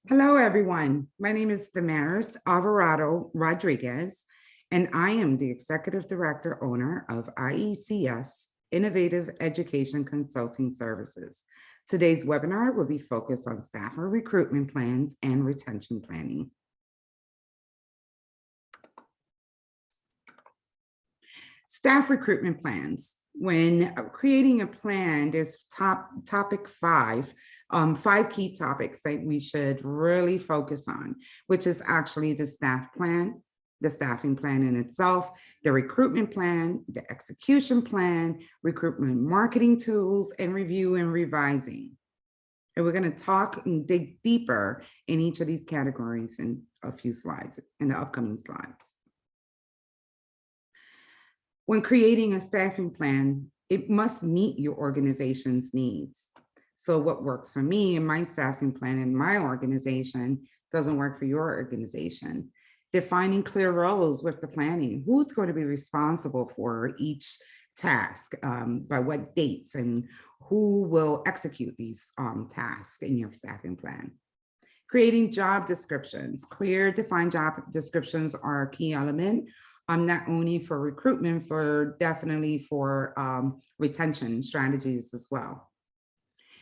Hello, everyone. My name is Damaris Alvarado-Rodriguez, and I am the Executive Director Owner of IECS, Innovative Education Consulting Services. Today's webinar will be focused on staffer recruitment plans and retention planning. Staff recruitment plans. When creating a plan, there's topic five key topics that we should really focus on, which is actually the staff plan, the staffing plan in itself, the recruitment plan, the execution plan, recruitment marketing tools, and review and revising. And we're going to talk and dig deeper in each of these categories in a few slides, in the upcoming slides. When creating a staffing plan, it must meet your organization's needs. So what works for me and my staffing plan in my organization doesn't work for your organization. Defining clear roles with the planning. Who's going to be responsible for each task, by what dates, and who will execute these tasks in your staffing plan. Creating job descriptions. Clear, defined job descriptions are a key element. Not only for recruitment, for definitely for retention strategies as well.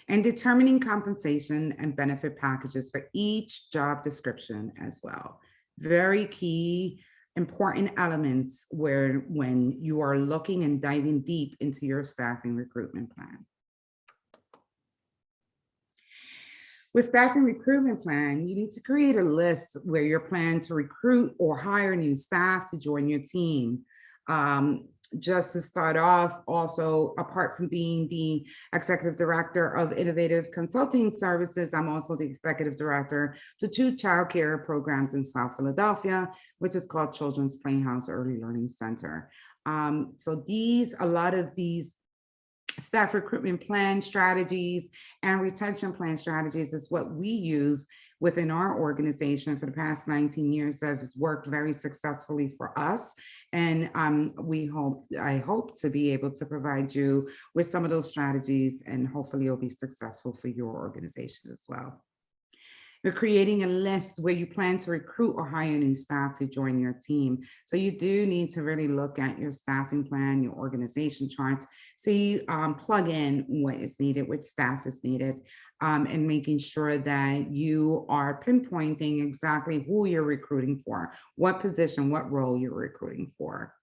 And determining compensation and benefit packages for each job description as well. Very key, important elements when you are looking and diving deep into your staffing recruitment plan. With staffing recruitment plan, you need to create a list where you're planning to recruit or hire new staff to join your team. Just to start off, also, apart from being the Executive Director of Innovative Consulting Services, I'm also the Executive Director to 2 childcare programs in South Philadelphia, which is called Children's Playhouse Early Learning Center. So a lot of these staff recruitment plan strategies and retention plan strategies is what we use within our organization for the past 19 years that has worked very successfully for us. And I hope to be able to provide you with some of those strategies, and hopefully it'll be successful for your organization as well. You're creating a list where you plan to recruit or hire new staff to join your team. So you do need to really look at your staffing plan, your organization charts. So you plug in what is needed, which staff is needed, and making sure that you are pinpointing exactly who you're recruiting for, what position, what role you're recruiting for.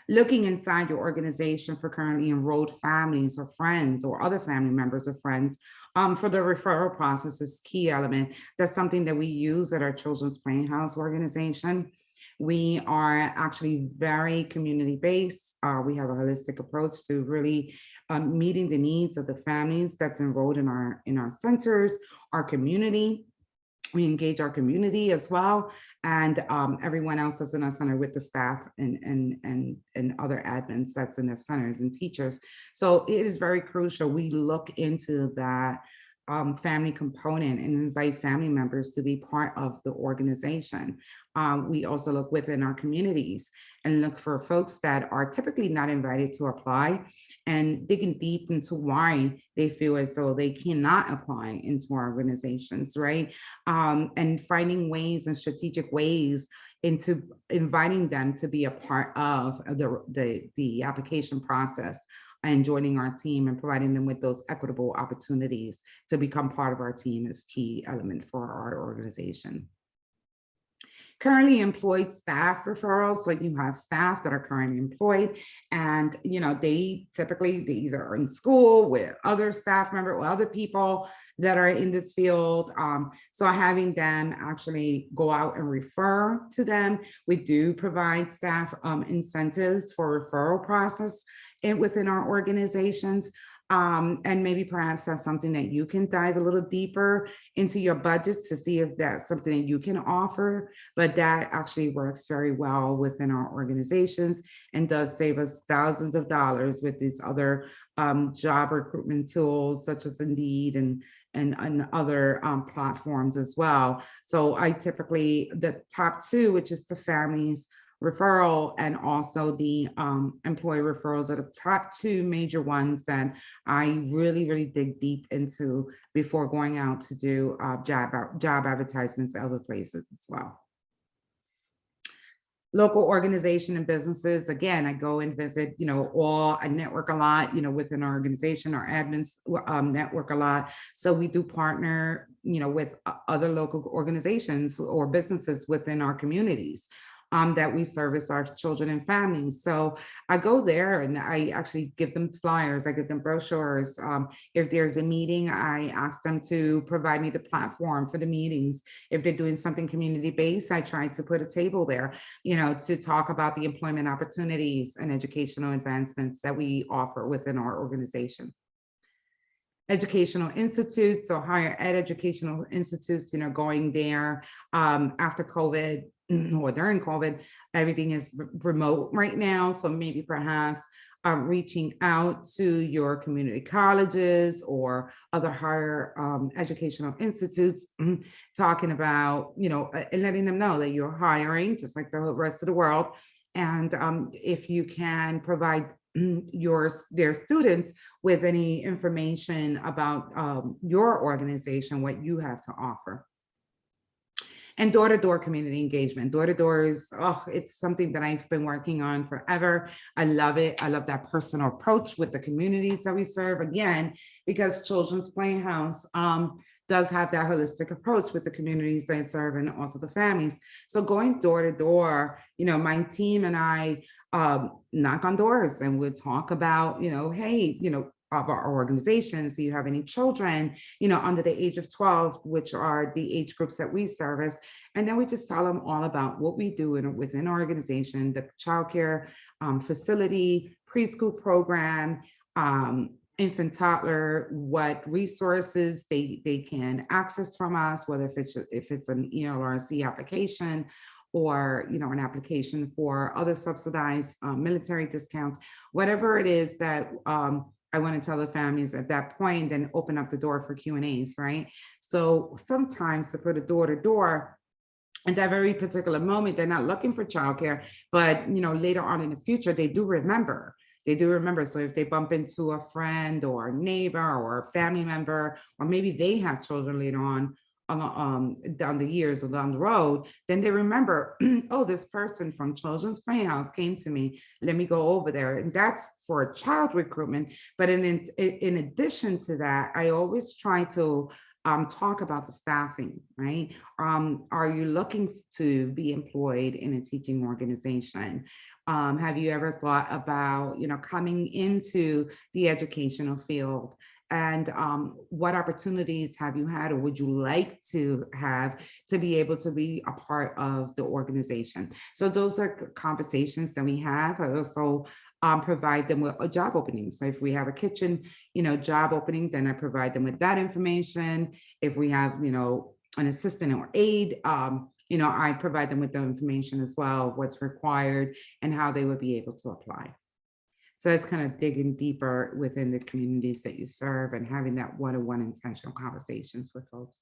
Looking inside your organization for currently enrolled families or friends or other family members or friends for the referral process is key element. That's something that we use at our Children's Playhouse organization. We are actually very community-based. We have a holistic approach to really meeting the needs of the families that's enrolled in our centers, our community. We engage our community as well, and everyone else that's in our center with the staff and other admins that's in the centers and teachers. So it is very crucial. We look into that family component and invite family members to be part of the organization. We also look within our communities and look for folks that are typically not invited to apply, and digging deep into why they feel as though they cannot apply into our organizations, right? And finding ways and strategic ways into inviting them to be a part of the application process and joining our team and providing them with those equitable opportunities to become part of our team is key element for our organization. Currently employed staff referrals, like you have staff that are currently employed, and they either are in school with other staff members or other people that are in this field. So having them actually go out and refer to them. We do provide staff incentives for referral process within our organizations. And maybe perhaps that's something that you can dive a little deeper into your budgets to see if that's something that you can offer, but that actually works very well within our organizations and does save us thousands of dollars with these other job recruitment tools such as Indeed and other platforms as well. So I typically, the top 2, which is the families referral and also the employee referrals are the top two major ones that I really, really dig deep into before going out to do job advertisements at other places as well. Local organization and businesses, again, I go and visit, I network a lot, within our organization, our admins network a lot. So we do partner, with other local organizations or businesses within our communities that we service our children and families. So I go there and I actually give them flyers, I give them brochures. If there's a meeting, I ask them to provide me the platform for the meetings. If they're doing something community-based, I try to put a table there, to talk about the employment opportunities and educational advancements that we offer within our organization. Educational institutes, so higher ed educational institutes, going there after COVID or during COVID, everything is remote right now. So maybe perhaps reaching out to your community colleges or other higher educational institutes, talking about, and letting them know that you're hiring just like the rest of the world. And if you can provide their students with any information about your organization, what you have to offer. And door-to-door community engagement. Door-to-door is, it's something that I've been working on forever. I love it. I love that personal approach with the communities that we serve, again, because Children's Playhouse does have that holistic approach with the communities they serve and also the families. So going door to door, my team and I knock on doors and we'll talk about, hey, of our organizations, do you have any children, under the age of 12, which are the age groups that we service. And then we just tell them all about what we do within our organization, the childcare facility, preschool program, infant toddler, what resources they can access from us, whether if it's an ELRC application or an application for other subsidized military discounts, whatever it is that I want to tell the families at that point, then open up the door for Q&As, right? So sometimes for the door to door, at that very particular moment, they're not looking for childcare, but later on in the future, they do remember. They do remember. So if they bump into a friend or a neighbor or a family member, or maybe they have children later on down the years or down the road, then they remember, oh, this person from Children's Playhouse came to me. Let me go over there. And that's for child recruitment. But in addition to that, I always try to talk about the staffing, right? Are you looking to be employed in a teaching organization? Have you ever thought about, coming into the educational field? And what opportunities have you had or would you like to have to be able to be a part of the organization? So those are conversations that we have. I also provide them with a job opening. So if we have a kitchen, job opening, then I provide them with that information. If we have, an assistant or aide, I provide them with the information as well, what's required and how they would be able to apply. So it's kind of digging deeper within the communities that you serve and having that one-on-one intentional conversations with folks.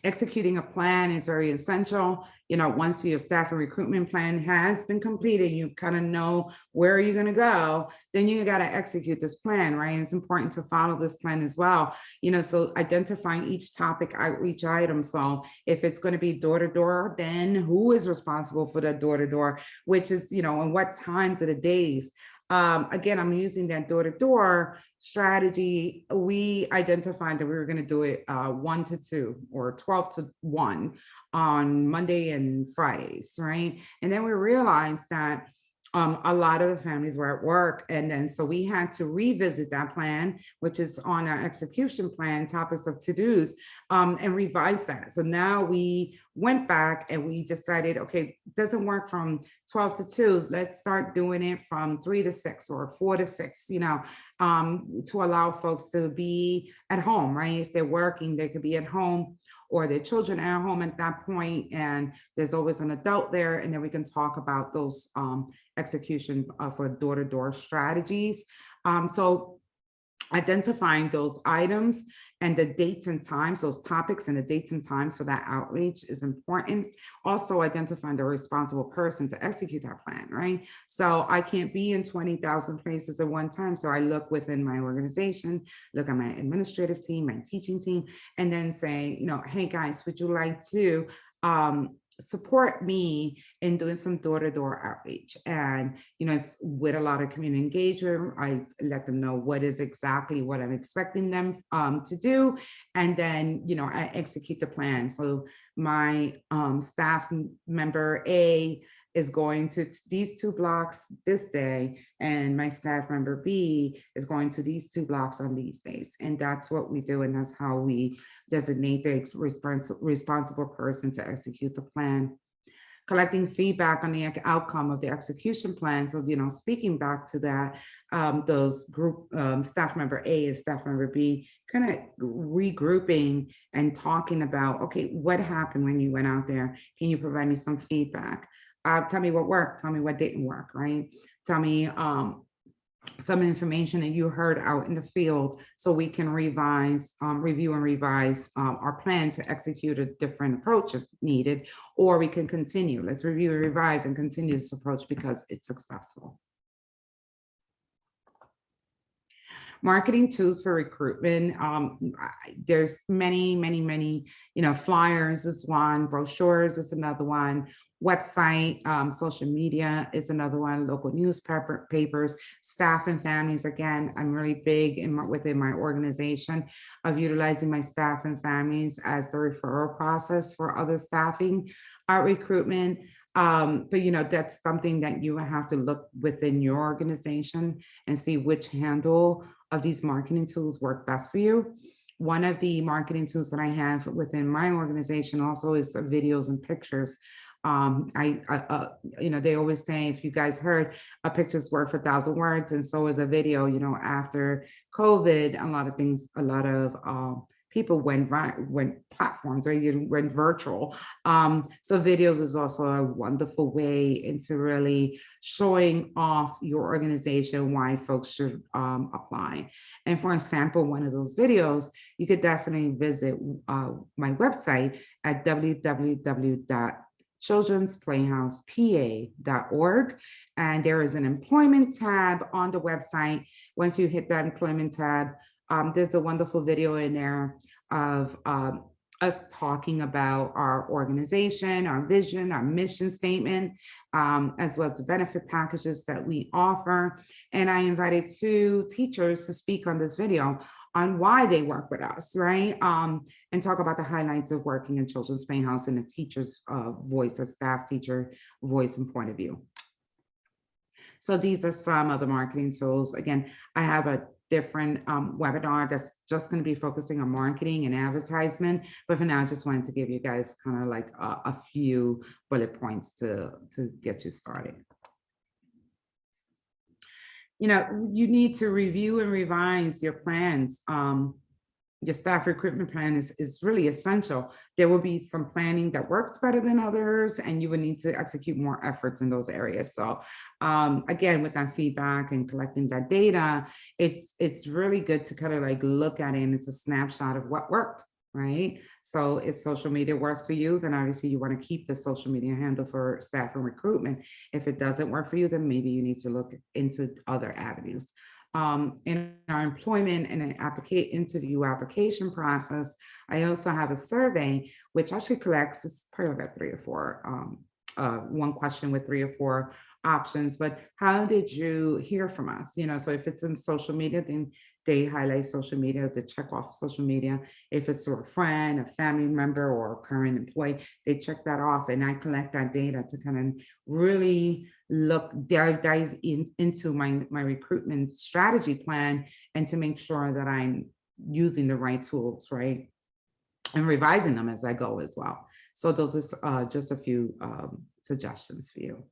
Executing a plan is very essential. Once your staff and recruitment plan has been completed, you kind of know where you're going to go, then you got to execute this plan, right? It's important to follow this plan as well. So identifying each topic outreach item. So if it's going to be door to door, then who is responsible for that door to door, which is, and what times of the days. Again, I'm using that door-to-door strategy. We identified that we were going to do it 1 to 2 or 12 to 1 on Monday and Fridays, right? And then we realized that a lot of the families were at work. And then so we had to revisit that plan, which is on our execution plan, topics of to-dos, and revise that. So now we went back and we decided, okay, it doesn't work from 12 to 2. Let's start doing it from 3 to 6 or 4 to 6, to allow folks to be at home, right? If they're working, they could be at home or their children are at home at that point, and there's always an adult there, and then we can talk about those execution for door-to-door strategies. So identifying those items and the dates and times, those topics and the dates and times for that outreach is important. Also identifying the responsible person to execute that plan, right? So I can't be in 20,000 places at one time. So I look within my organization, look at my administrative team, my teaching team, and then say, hey guys, would you like to support me in doing some door-to-door outreach? And with a lot of community engagement, I let them know what is exactly what I'm expecting them to do, and then I execute the plan. So my staff member A is going to these 2 blocks this day, and my staff member B is going to these 2 blocks on these days. And that's what we do, and that's how we designate the responsible person to execute the plan. Collecting feedback on the outcome of the execution plan. So, speaking back to that, those group staff member A and staff member B, kind of regrouping and talking about, okay, what happened when you went out there? Can you provide me some feedback? Tell me what worked, tell me what didn't work, right? Tell me some information that you heard out in the field, so we can revise, review and revise our plan to execute a different approach if needed, or we can continue. Let's review and revise and continue this approach because it's successful. Marketing tools for recruitment. There's many, flyers is one, brochures is another one, website, social media is another one, local newspapers, staff and families. Again, I'm really big within my organization of utilizing my staff and families as the referral process for other staffing recruitment. But that's something that you have to look within your organization and see which handle of these marketing tools work best for you. One of the marketing tools that I have within my organization also is videos and pictures. They always say, if you guys heard, a picture's worth 1,000 words, and so is a video. After COVID, a lot of people went platforms, or went virtual. So videos is also a wonderful way into really showing off your organization, why folks should apply. And for example, one of those videos, you could definitely visit my website at www.childrensplayhousepa.org. And there is an employment tab on the website. Once you hit that employment tab, there's a wonderful video in there of us talking about our organization, our vision, our mission statement, as well as the benefit packages that we offer. And I invited 2 teachers to speak on this video on why they work with us, right? And talk about the highlights of working in Children's Playhouse and the teacher's voice, a staff teacher voice and point of view. So these are some of the marketing tools. Again, I have a different webinar that's just going to be focusing on marketing and advertisement. But for now, I just wanted to give you guys kind of like a few bullet points to get you started. You need to review and revise your plans. Your staff recruitment plan is really essential. There will be some planning that works better than others, and you would need to execute more efforts in those areas. So again, with that feedback and collecting that data, it's really good to kind of like look at it, and it's a snapshot of what worked, right? So if social media works for you, then obviously you want to keep the social media handle for staff and recruitment. If it doesn't work for you, then maybe you need to look into other avenues. In our employment and an interview application process, I also have a survey which actually collects, it's probably about 3 or 4, one question with 3 or 4 options. But how did you hear from us? So if it's in social media, then they highlight social media, they check off social media. If it's a friend, a family member, or a current employee, they check that off, and I collect that data to kind of really dive into my recruitment strategy plan, and to make sure that I'm using the right tools, right? And revising them as I go as well. So those are just a few suggestions for you.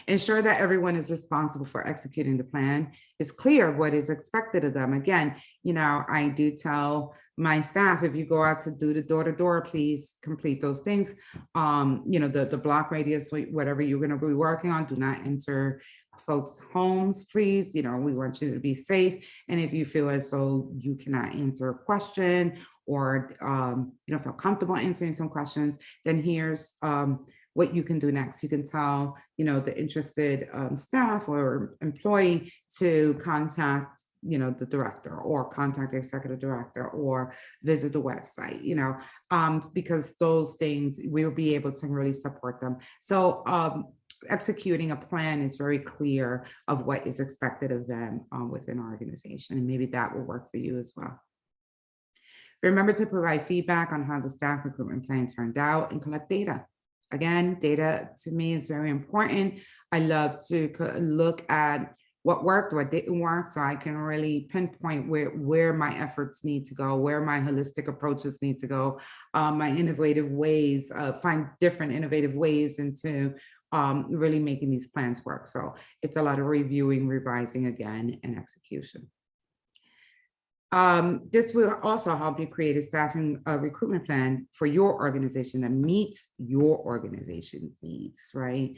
Ensure that everyone is responsible for executing the plan, is clear what is expected of them. Again, I do tell my staff, if you go out to do the door-to-door, please complete those things. The block radius, whatever you're going to be working on, do not enter folks' homes, please. We want you to be safe. And if you feel as though you cannot answer a question or you don't feel comfortable answering some questions, then here's what you can do next. You can tell, the interested staff or employee to contact, the director, or contact the executive director, or visit the website, because those things, we will be able to really support them. So executing a plan is very clear of what is expected of them within our organization, and maybe that will work for you as well. Remember to provide feedback on how the staff recruitment plan turned out and collect data. Again, data to me is very important. I love to look at what worked, what didn't work, so I can really pinpoint where my efforts need to go, where my holistic approaches need to go, my innovative ways, find different innovative ways into really making these plans work. So it's a lot of reviewing, revising again, and execution. This will also help you create a staffing recruitment plan for your organization that meets your organization's needs, right?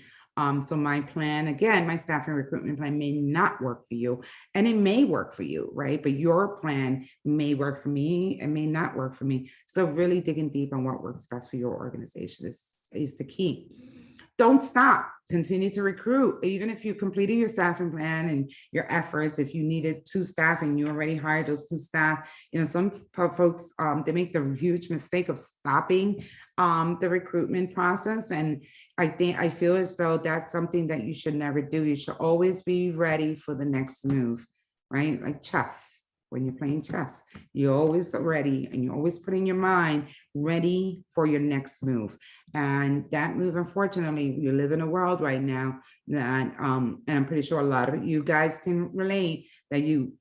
So my plan, again, my staffing recruitment plan may not work for you, and it may work for you, right? But your plan may work for me and may not work for me. So really digging deep on what works best for your organization is the key. Don't stop. Continue to recruit. Even if you completed your staffing plan and your efforts, if you needed 2 staff and you already hired those 2 staff, some folks, they make the huge mistake of stopping the recruitment process. And I feel as though that's something that you should never do. You should always be ready for the next move, right? Like chess. When you're playing chess, you're always ready, and you always put in your mind ready for your next move. And that move, unfortunately, you live in a world right now that, and I'm pretty sure a lot of you guys can relate, that you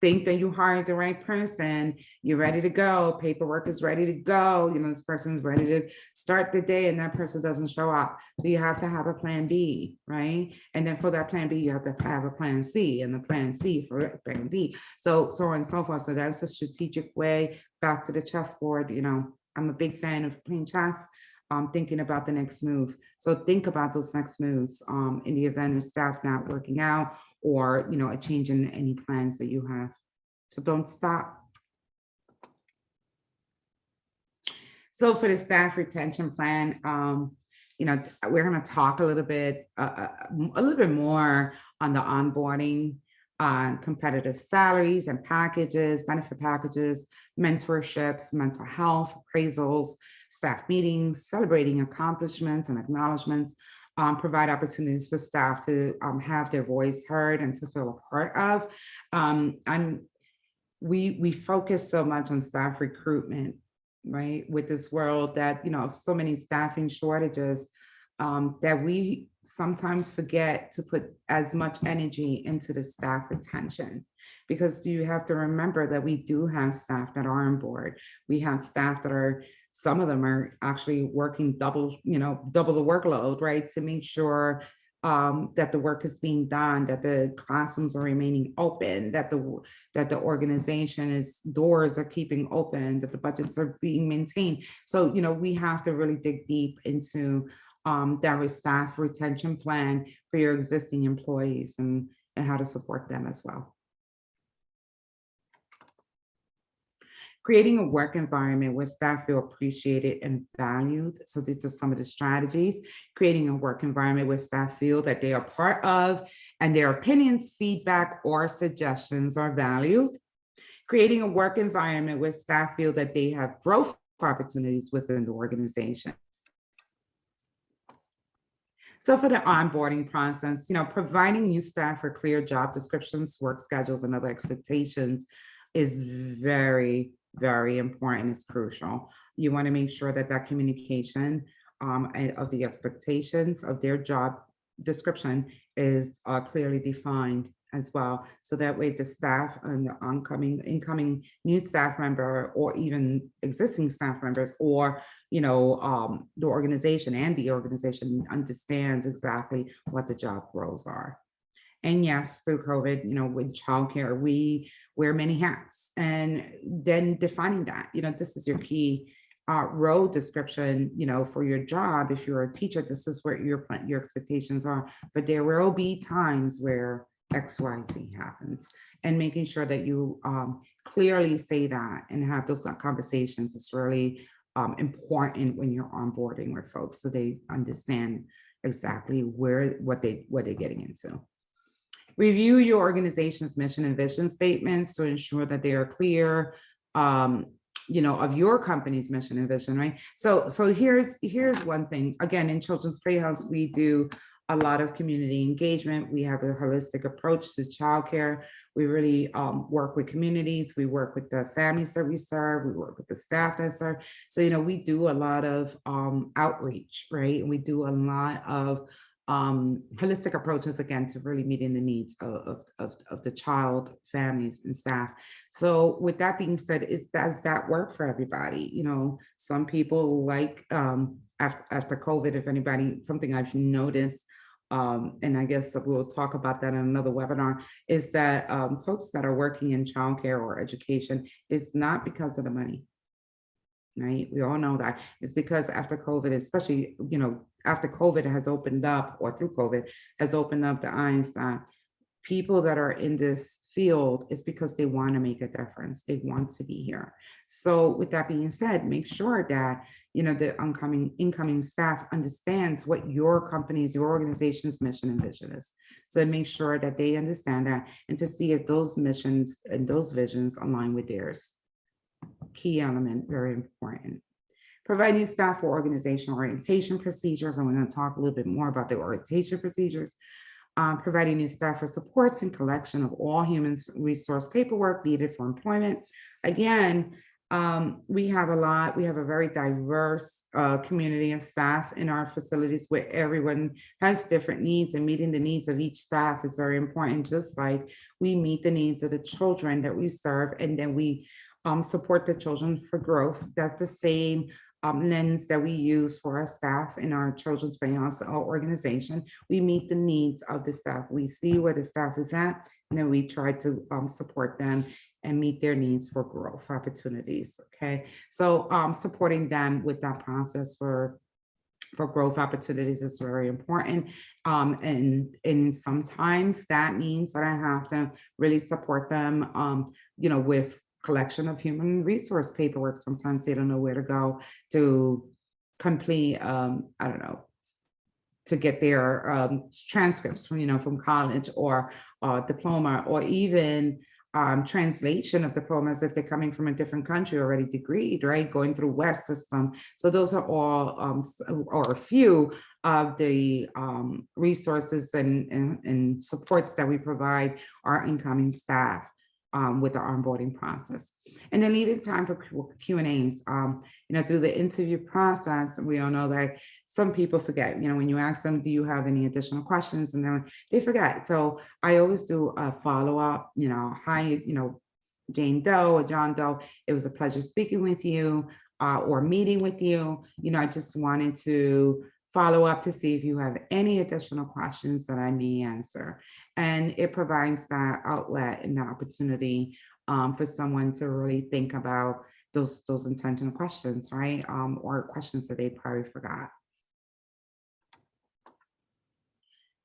think that you hired the right person, you're ready to go, paperwork is ready to go, this person's ready to start the day, and that person doesn't show up. So you have to have a plan B, right? And then for that plan B, you have to have a plan C, and the plan C for plan D. So on and so forth. So that's a strategic way. Back to the chessboard, I'm a big fan of playing chess. Thinking about the next move. So think about those next moves in the event of staff not working out, or a change in any plans that you have. So don't stop. So for the staff retention plan, we're going to talk a little bit more on the onboarding, competitive salaries and packages, benefit packages, mentorships, mental health, appraisals, staff meetings, celebrating accomplishments and acknowledgements, provide opportunities for staff to have their voice heard and to feel a part of. We focus so much on staff recruitment, right? With this world that, of so many staffing shortages, that we sometimes forget to put as much energy into the staff retention, because you have to remember that we do have staff that are on board. We have staff that some of them are actually working double the workload, right? To make sure that the work is being done, that the classrooms are remaining open, that the organization doors are keeping open, that the budgets are being maintained. So, we have to really dig deep into that staff retention plan for your existing employees, and how to support them as well. Creating a work environment where staff feel appreciated and valued. So these are some of the strategies. Creating a work environment where staff feel that they are part of, and their opinions, feedback, or suggestions are valued. Creating a work environment where staff feel that they have growth opportunities within the organization. So for the onboarding process, providing new staff with clear job descriptions, work schedules, and other expectations is very, very important. It's crucial. You want to make sure that communication of the expectations of their job description is clearly defined as well. So that way the staff and the incoming new staff member, or even existing staff members, or the organization understands exactly what the job roles are. And yes, through COVID, with childcare, we wear many hats, and then defining that, this is your key role description, for your job. If you're a teacher, this is where your expectations are, but there will be times where XYZ happens, and making sure that you clearly say that and have those conversations is really important when you're onboarding with folks, so they understand exactly what they're getting into. Review your organization's mission and vision statements to ensure that they are clear, of your company's mission and vision, right? So here's one thing. Again, in Children's Playhouse, we do a lot of community engagement. We have a holistic approach to childcare. We really work with communities. We work with the families that we serve. We work with the staff that serve. So, we do a lot of outreach, right? And we do a lot of holistic approaches, again, to really meeting the needs of the child, families, and staff. So with that being said, does that work for everybody? Some people like after COVID, if anybody, something I've noticed, and I guess that we'll talk about that in another webinar, is that folks that are working in childcare or education is not because of the money. Right? We all know that it's because after COVID, especially, after COVID has opened up, or through COVID has opened up the eyes that people that are in this field is because they want to make a difference. They want to be here. So with that being said, make sure that, the incoming staff understands what your company's, your organization's mission and vision is. So make sure that they understand that, and to see if those missions and those visions align with theirs. Key element, very important. Provide new staff for organizational orientation procedures. And we're going to talk a little bit more about the orientation procedures. Providing new staff for supports and collection of all human resource paperwork needed for employment. Again, we have a very diverse community of staff in our facilities, where everyone has different needs, and meeting the needs of each staff is very important, just like we meet the needs of the children that we serve, and then we support the children for growth. That's the same lens that we use for our staff in our Children's Playhouse organization. We meet the needs of the staff. We see where the staff is at, and then we try to support them and meet their needs for growth opportunities. Okay, so supporting them with that process for growth opportunities is very important. And sometimes that means that I have to really support them, with collection of human resource paperwork. Sometimes they don't know where to go to complete, to get their transcripts from college, or diploma, or even translation of diplomas if they're coming from a different country already degreed, right? Going through West system. So those are all, or a few of the resources and supports that we provide our incoming staff with the onboarding process. And then leaving time for Q&As. Through the interview process, we all know that some people forget, when you ask them, do you have any additional questions? And then they forget. So I always do a follow-up, hi, Jane Doe or John Doe, it was a pleasure speaking with you or meeting with you. I just wanted to follow up to see if you have any additional questions that I may answer. And it provides that outlet and the opportunity for someone to really think about those intentional questions, right? Or questions that they probably forgot.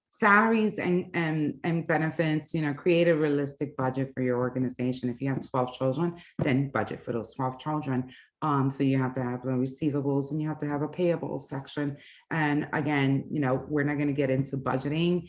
Salaries and benefits, create a realistic budget for your organization. If you have 12 children, then budget for those 12 children. So you have to have the receivables, and you have to have a payables section. And again, we're not going to get into budgeting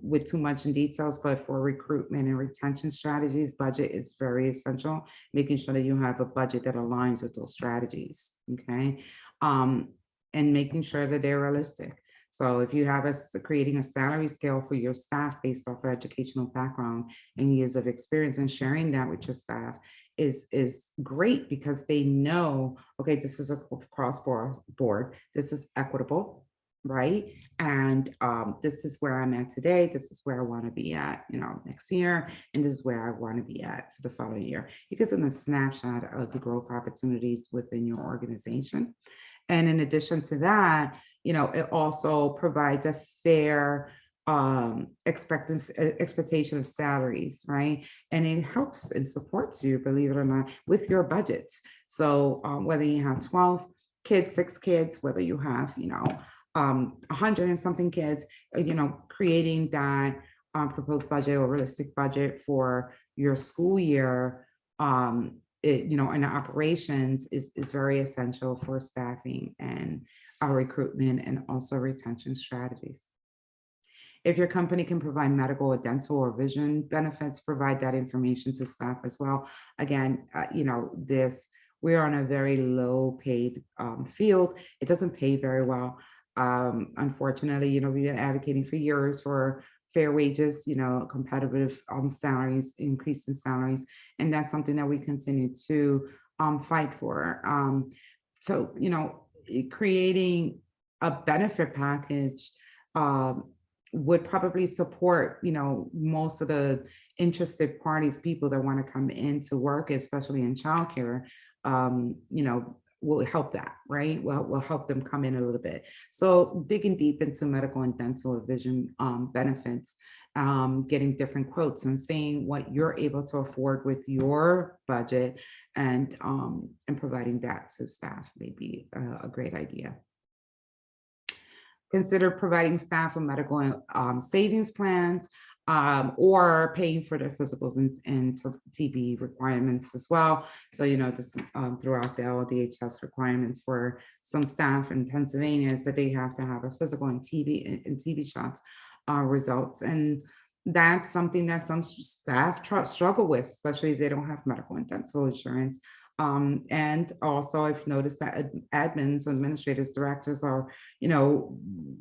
with too much in details, but for recruitment and retention strategies, budget is very essential, making sure that you have a budget that aligns with those strategies, okay? And making sure that they're realistic. So if you have creating a salary scale for your staff based off of educational background and years of experience, and sharing that with your staff is great, because they know, okay, this is a cross board, this is equitable, right? And this is where I'm at today. This is where I want to be at, next year, and this is where I want to be at for the following year. It gives them a snapshot of the growth opportunities within your organization. And in addition to that, it also provides a fair expectation of salaries, right? And it helps and supports you, believe it or not, with your budgets. So whether you have 12 kids, 6 kids, whether you have, 100 and something kids, creating that proposed budget or realistic budget for your school year, and operations is very essential for staffing and our recruitment and also retention strategies. If your company can provide medical or dental or vision benefits, provide that information to staff as well. Again, we're on a very low paid field. It doesn't pay very well. Unfortunately, we've been advocating for years for fair wages, competitive salaries, increase in salaries, and that's something that we continue to fight for. So, creating a benefit package would probably support, most of the interested parties, people that want to come into work, especially in childcare, will help that, right? Well, will help them come in a little bit. So digging deep into medical and dental or vision benefits, getting different quotes and seeing what you're able to afford with your budget, and providing that to staff may be a great idea. Consider providing staff with medical savings plans, or paying for their physicals and TB requirements as well. So, just throughout the LDHS requirements for some staff in Pennsylvania is that they have to have a physical and TB shots results. And that's something that some staff struggle with, especially if they don't have medical and dental insurance. And also I've noticed that admins, administrators, directors are,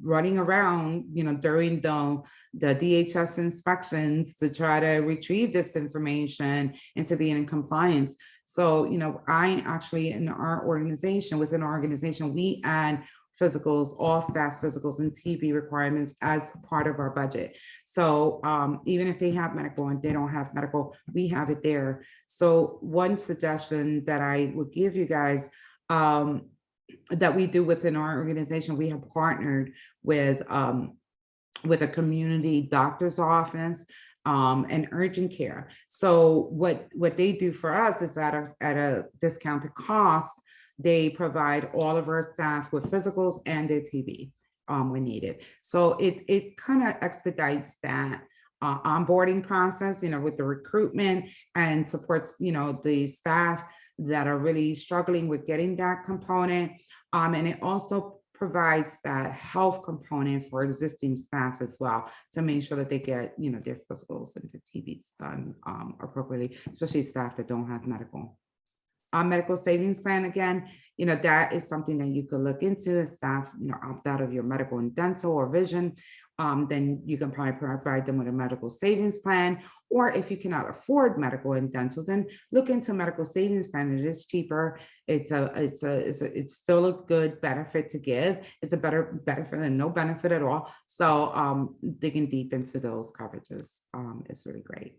running around, during the DHS inspections to try to retrieve this information and to be in compliance. So, I actually, within our organization, we add physicals, all staff physicals and TB requirements as part of our budget. So even if they have medical and they don't have medical, we have it there. So one suggestion that I would give you guys, that we do within our organization, we have partnered with a community doctor's office and urgent care. So what they do for us is at a discounted cost, they provide all of our staff with physicals and their TB when needed. So it kind of expedites that onboarding process, with the recruitment, and supports, the staff that are really struggling with getting that component. And it also provides that health component for existing staff as well, to make sure that they get, their physicals and their TBs done appropriately, especially staff that don't have medical. Medical savings plan, again, that is something that you could look into. If staff, opt out of your medical and dental or vision, then you can probably provide them with a medical savings plan. Or if you cannot afford medical and dental, then look into medical savings plan. It is cheaper. It's still a good benefit to give. It's a better benefit than no benefit at all. So digging deep into those coverages is really great.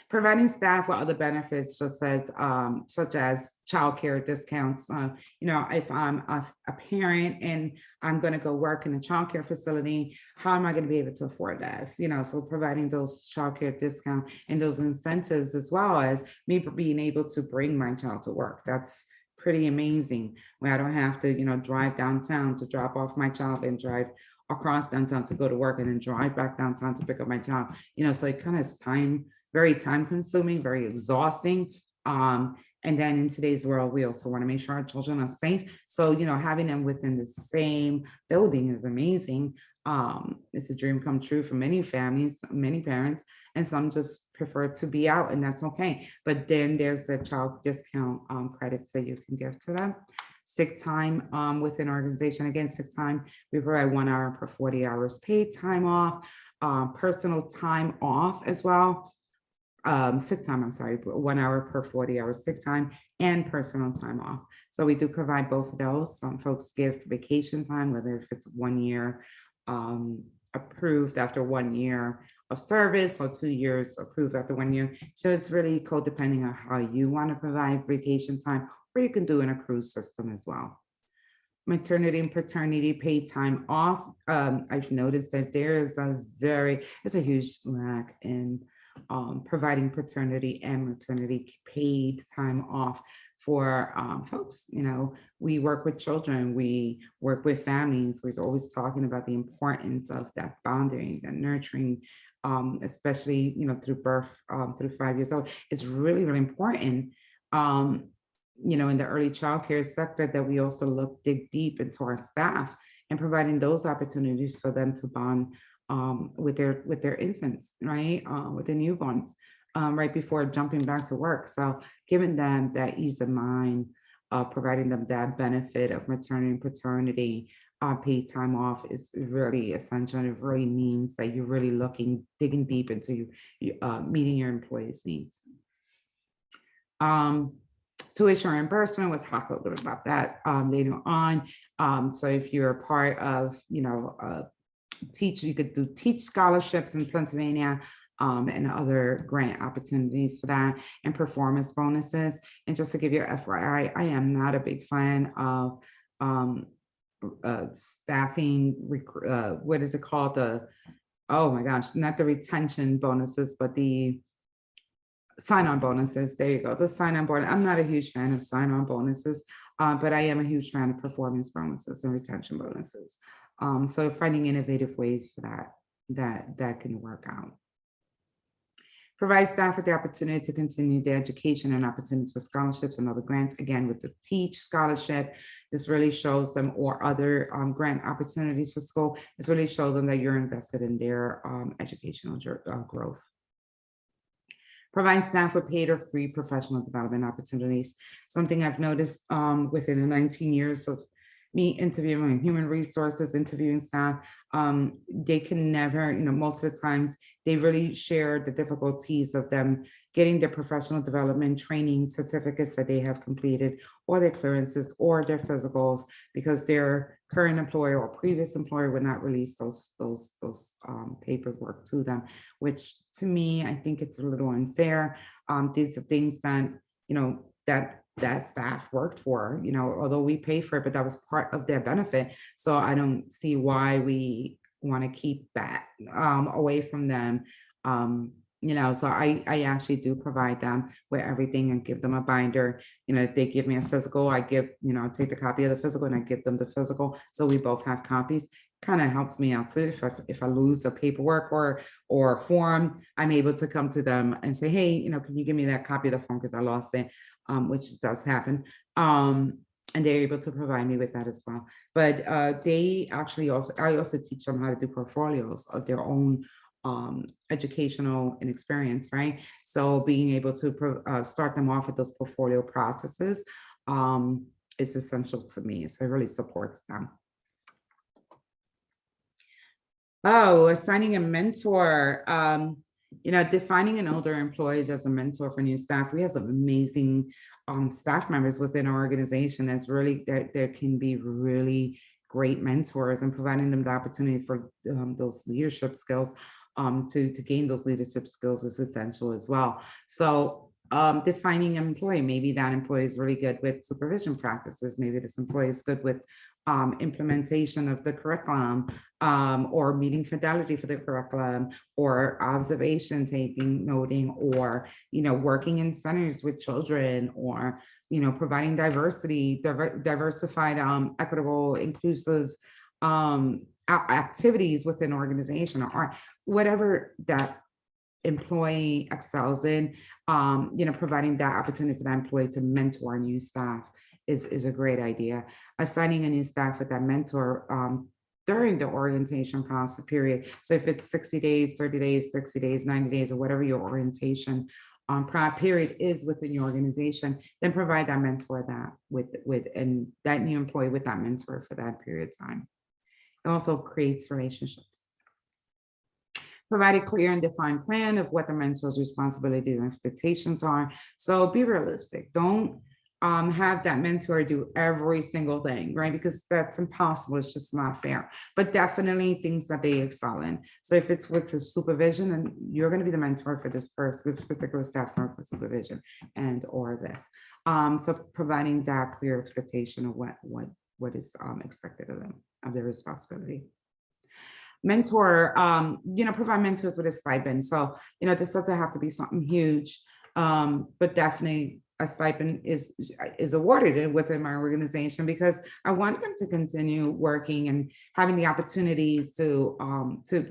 Providing staff with other benefits, such as childcare discounts. If I'm a parent and I'm going to go work in a childcare facility, how am I going to be able to afford that? So providing those childcare discounts and those incentives, as well as me being able to bring my child to work. That's pretty amazing, where I don't have to, drive downtown to drop off my child and drive across downtown to go to work and then drive back downtown to pick up my child. So it kind of is very time consuming, very exhausting. And then in today's world, we also want to make sure our children are safe. So, having them within the same building is amazing. It's a dream come true for many families, many parents, and some just prefer to be out, and that's okay. But then there's the child discount credits that you can give to them. Sick time within our organization. Again, sick time, we provide 1 hour per 40 hours paid time off, personal time off as well. Sick time, 1 hour per 40 hours sick time and personal time off. So we do provide both of those. Some folks give vacation time, whether if it's 1 year approved after 1 year of service, or 2 years approved after 1 year. So it's really depending on how you want to provide vacation time, or you can do in a cruise system as well. maternity and paternity paid time off. I've noticed that there's a huge lack in providing paternity and maternity paid time off for folks. We work with children, we work with families. We're always talking about the importance of that bonding and nurturing, especially, through birth, through 5 years old. It's really, really important. Um, in the early childcare sector, that we also dig deep into our staff and providing those opportunities for them to bond with their infants, right, with their newborns, right before jumping back to work. So giving them that ease of mind, providing them that benefit of maternity and paternity paid time off is really essential. And it really means that you're really digging deep into meeting your employees' needs. Tuition reimbursement, we'll talk a little bit about that later on. So if you're a part of, teach, you could do teach scholarships in Pennsylvania, and other grant opportunities for that, and performance bonuses. And just to give you a FYI, I am not a big fan of staffing, what is it called? Oh my gosh, not the retention bonuses, but the sign-on bonuses. There you go. The sign-on bonus. I'm not a huge fan of sign-on bonuses, but I am a huge fan of performance bonuses and retention bonuses. So finding innovative ways for that can work out. Provide staff with the opportunity to continue their education and opportunities for scholarships and other grants. Again, with the Teach scholarship, this really shows them, or other grant opportunities for school, this really shows them that you're invested in their educational growth. Provide staff with paid or free professional development opportunities. Something I've noticed within the 19 years of me interviewing human resources, interviewing staff, they can never, most of the times they really share the difficulties of them getting their professional development training certificates that they have completed, or their clearances, or their physicals, because their current employer or previous employer would not release those paperwork to them, which to me, I think it's a little unfair. These are things that, that staff worked for, although we pay for it, but that was part of their benefit. So I don't see why we want to keep that away from them. So I actually do provide them with everything and give them a binder. If they give me a physical, I take the copy of the physical and I give them the physical. So we both have copies. Kind of helps me out too. If I lose the paperwork or form, I'm able to come to them and say, hey, can you give me that copy of the form because I lost it, which does happen. And they're able to provide me with that as well. But I also teach them how to do portfolios of their own educational and experience, right? So being able to start them off with those portfolio processes is essential to me. So it really supports them. Oh, assigning a mentor. Defining an older employee as a mentor for new staff. We have some amazing staff members within our organization. That's really, there can be really great mentors, and providing them the opportunity for those leadership skills, to gain those leadership skills is essential as well. So defining an employee, maybe that employee is really good with supervision practices. Maybe this employee is good with implementation of the curriculum, or meeting fidelity for the curriculum, or observation taking, noting, or, working in centers with children, or, providing diversified, equitable, inclusive activities within an organization, or whatever that employee excels in, providing that opportunity for that employee to mentor new staff is a great idea. Assigning a new staff with that mentor during the orientation process period. So if it's 60 days, 30 days, 60 days, 90 days, or whatever your orientation period is within your organization, then provide that mentor and that new employee with that mentor for that period of time. It also creates relationships. Provide a clear and defined plan of what the mentor's responsibilities and expectations are. So be realistic. Don't have that mentor do every single thing, right? Because that's impossible. It's just not fair. But definitely things that they excel in. So if it's with the supervision, and you're going to be the mentor for this particular staff member for supervision or this. So providing that clear expectation of what what is expected of them, of their responsibility. Mentor, provide mentors with a stipend. So, this doesn't have to be something huge, but definitely a stipend is awarded within my organization because I want them to continue working and having the opportunities to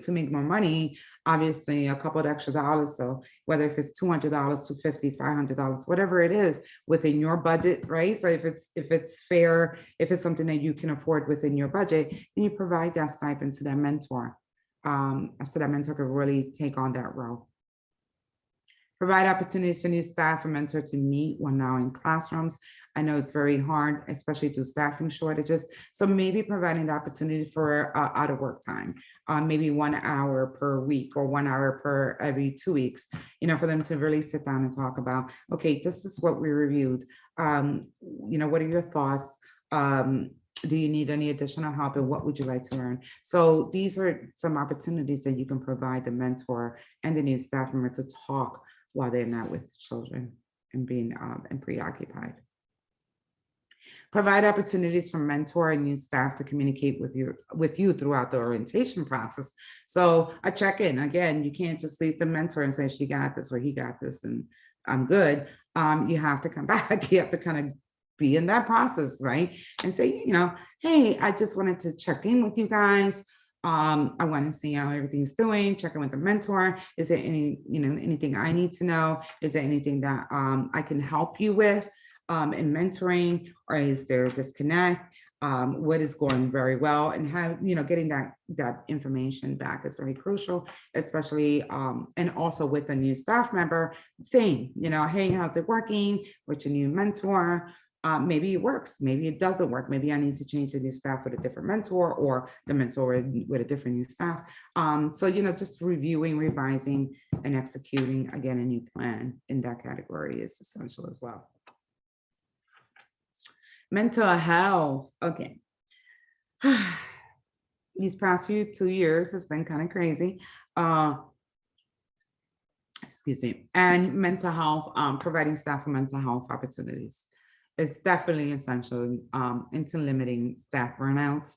make more money. Obviously, a couple of extra dollars. So whether if it's $200, $250, $500, whatever it is within your budget, right? So if it's fair, if it's something that you can afford within your budget, then you provide that stipend to that mentor, so that mentor can really take on that role. Provide opportunities for new staff and mentors to meet when now in classrooms. I know it's very hard, especially through staffing shortages. So maybe providing the opportunity for out of work time, maybe 1 hour per week or 1 hour per every 2 weeks, for them to really sit down and talk about, okay, this is what we reviewed. What are your thoughts? Do you need any additional help and what would you like to learn? So these are some opportunities that you can provide the mentor and the new staff member to talk while they're not with children and being and preoccupied. Provide opportunities for mentor and new staff to communicate with you throughout the orientation process. So a check-in, again, you can't just leave the mentor and say she got this or he got this and I'm good. You have to come back. You have to kind of be in that process, right? And say, hey, I just wanted to check in with you guys. I want to see how everything's doing, check in with the mentor. Is there anything I need to know? Is there anything that I can help you with in mentoring, or is there a disconnect? What is going very well, and how, getting that information back is very crucial, especially and also with a new staff member saying, hey, how's it working with your new mentor? Maybe it works, maybe it doesn't work. Maybe I need to change the new staff with a different mentor, or the mentor with a different new staff. So, just reviewing, revising, and executing, again, a new plan in that category is essential as well. Mental health, okay. These past 2 years has been kind of crazy. Excuse me. And mental health, providing staff with mental health opportunities is definitely essential into limiting staff burnouts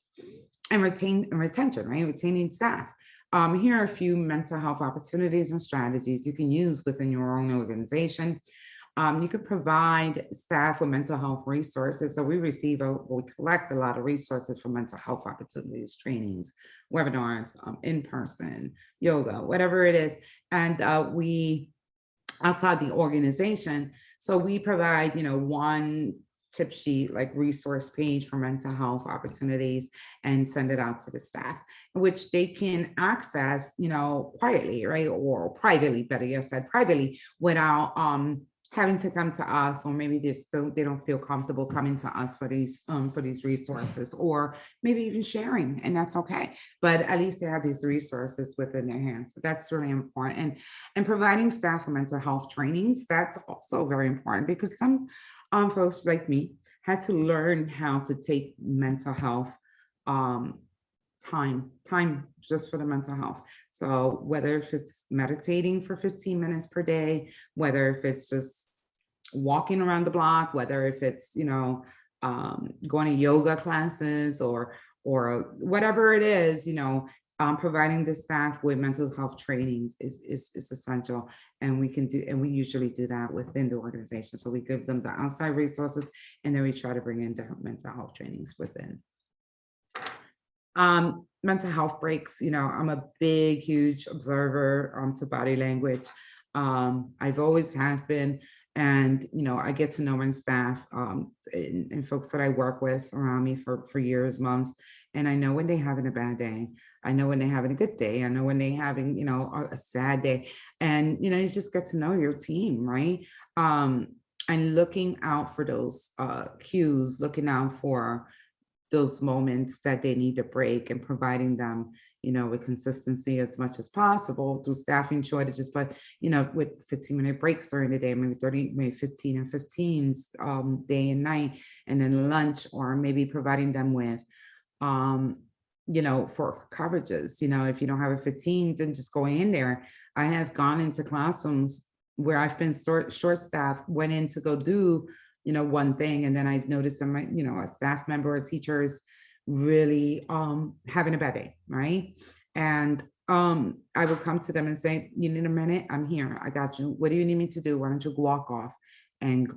and retention, right? Retaining staff. Here are a few mental health opportunities and strategies you can use within your own organization. You could provide staff with mental health resources. So we collect a lot of resources for mental health opportunities, trainings, webinars, in person, yoga, whatever it is. And we, outside the organization, so we provide, one tip sheet, like resource page for mental health opportunities, and send it out to the staff, which they can access, quietly, right? Or privately, better yet said, privately, without having to come to us, or maybe they don't feel comfortable coming to us for these resources, or maybe even sharing, and that's okay. But at least they have these resources within their hands. So that's really important. And providing staff for mental health trainings, that's also very important, because some folks like me had to learn how to take mental health time just for the mental health. So whether if it's meditating for 15 minutes per day, whether if it's just walking around the block, whether if it's, going to yoga classes or whatever it is, providing the staff with mental health trainings is essential. And we usually do that within the organization. So we give them the outside resources, and then we try to bring in the mental health trainings within. Mental health breaks, I'm a big, huge observer to body language. I've always have been, and I get to know my staff and folks that I work with around me for years, months, and I know when they're having a bad day. I know when they're having a good day. I know when they're having, a sad day, and you just get to know your team, right? And looking out for those cues, looking out for those moments that they need a break, and providing them, with consistency as much as possible through staffing shortages, but, with 15-minute breaks during the day, maybe 30, maybe 15 and 15s day and night, and then lunch, or maybe providing them with, for coverages, if you don't have a 15, then just going in there. I have gone into classrooms where I've been short staffed, went in to go do one thing, and then I've noticed some, a staff member or teacher is really having a bad day, right? And I would come to them and say, you need a minute? I'm here. I got you. What do you need me to do? Why don't you walk off and